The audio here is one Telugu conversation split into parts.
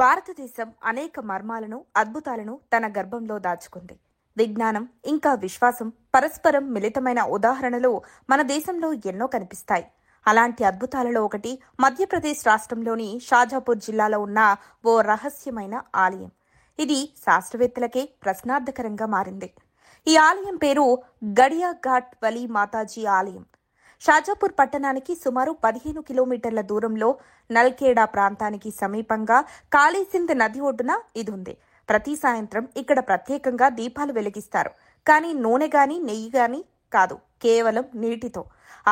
భారతదేశం అనేక మర్మాలను, అద్భుతాలను తన గర్భంలో దాచుకుంది. విజ్ఞానం ఇంకా విశ్వాసం పరస్పరం మిళితమైన ఉదాహరణలు మన దేశంలో ఎన్నో కనిపిస్తాయి. అలాంటి అద్భుతాలలో ఒకటి మధ్యప్రదేశ్ రాష్ట్రంలోని షాజాపూర్ జిల్లాలో ఉన్న ఓ రహస్యమైన ఆలయం. ఇది శాస్త్రవేత్తలకే ప్రశ్నార్థకరంగా మారింది. ఈ ఆలయం పేరు గడియా ఘాట్ వలీ మాతాజీ ఆలయం. షాజాపూర్ పట్టణానికి సుమారు 15 కిలోమీటర్ల దూరంలో నల్ఖేడా ప్రాంతానికి సమీపంగా కాళీసింధ్ నది ఒడ్డున ఇది ఉంది. ప్రతి సాయంత్రం ఇక్కడ ప్రత్యేకంగా దీపాలు వెలిగిస్తారు. కానీ నూనె గాని నెయ్యి గాని కాదు, కేవలం నీటితో.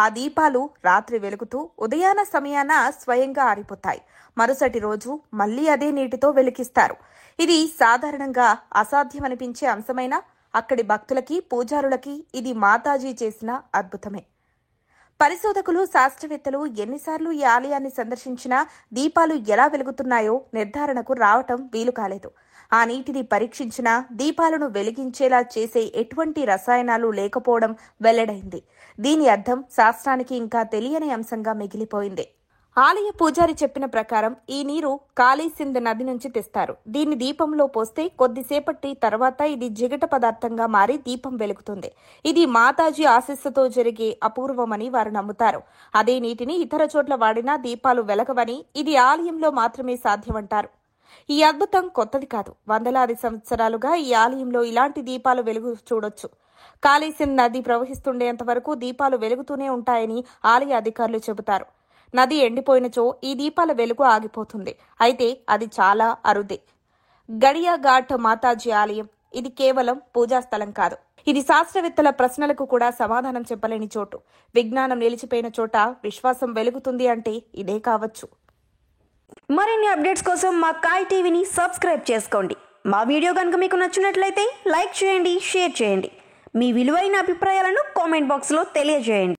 ఆ దీపాలు రాత్రి వెలుగుతూ ఉదయాన సమయాన స్వయంగా ఆరిపోతాయి. మరుసటి రోజు మళ్లీ అదే నీటితో వెలిగిస్తారు. ఇది సాధారణంగా అసాధ్యమనిపించే అంశమైన అక్కడి భక్తులకి, పూజారులకి ఇది మాతాజీ చేసిన అద్భుతమే. పరిశోధకులు, శాస్త్రవేత్తలు ఎన్నిసార్లు ఈ ఆలయాన్ని సందర్శించినా దీపాలు ఎలా వెలుగుతున్నాయో నిర్ధారణకు రావటం వీలు కాలేదు. ఆ నీటిని పరీక్షించినా దీపాలను వెలిగించేలా చేసే ఎటువంటి రసాయనాలు లేకపోవడం వెల్లడైంది. దీని అర్థం శాస్త్రానికి ఇంకా తెలియని అంశంగా మిగిలిపోయింది. ఆలయ పూజారి చెప్పిన ప్రకారం ఈ నీరు కాళీసింధ్ నది నుంచి తెస్తారు. దీన్ని దీపంలో పోస్తే కొద్దిసేపటి తర్వాత ఇది జిగట పదార్థంగా మారి దీపం వెలుగుతుంది. ఇది మాతాజీ ఆశీస్సుతో జరిగే అపూర్వమని వారు నమ్ముతారు. అదే నీటిని ఇతర చోట్ల వాడినా దీపాలు వెలగవని, ఇది ఆలయంలో మాత్రమే సాధ్యమంటారు. ఈ అద్భుతం కొత్తది కాదు. వందలాది సంవత్సరాలుగా ఈ ఆలయంలో ఇలాంటి దీపాలు వెలుగు చూడొచ్చు. కాళీసింధ్ నది ప్రవహిస్తుండేంత వరకు దీపాలు వెలుగుతూనే ఉంటాయని ఆలయ అధికారులు చెబుతారు. నది ఎండిపోయినచో ఈ దీపాల వెలుగు ఆగిపోతుంది. అయితే అది చాలా అరుదే. గడియా ఘాట్ మాతాజీ ఆలయం ఇది కేవలం పూజా స్థలం కాదు. ఇది శాస్త్రవేత్తల ప్రశ్నలకు కూడా సమాధానం చెప్పలేని చోటు. విజ్ఞానం నిలిచిపోయిన చోట విశ్వాసం వెలుగుతుంది అంటే ఇదే కావచ్చు. మరిన్ని అప్డేట్స్ కోసం మా కాయ్ టీవీని సబ్స్క్రైబ్ చేసుకోండి. మా వీడియో కనుక మీకు నచ్చినట్లయితే లైక్ చేయండి, షేర్ చేయండి. మీ విలువైన అభిప్రాయాలను కామెంట్ బాక్స్లో తెలియజేయండి.